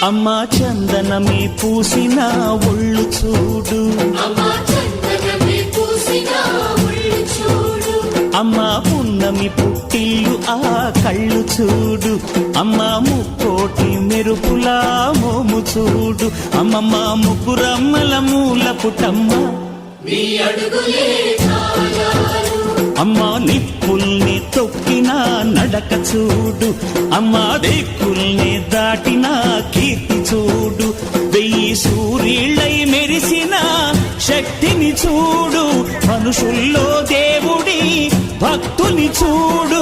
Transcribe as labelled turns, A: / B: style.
A: అమ్మా చందనమే పూసిన ఒళ్ళు చూడు, అమ్మా పున్నమి పుట్టిల్లు ఆ కళ్ళు చూడు, అమ్మా ముక్కోటి మెరుపులా మోము చూడు, అమ్మమ్మ ముగ్గురమ్మల మూల పుటమ్మ అమ్మా నిప్పుల్ని తొక్కిన నడక చూడు, అమ్మా దిక్కుల్ని దాటిన కీర్తి చూడు, 1000 సూర్యుళ్ళై మెరిసిన శక్తిని చూడు, మనుషుల్లో దేవుడి భక్తుని చూడు.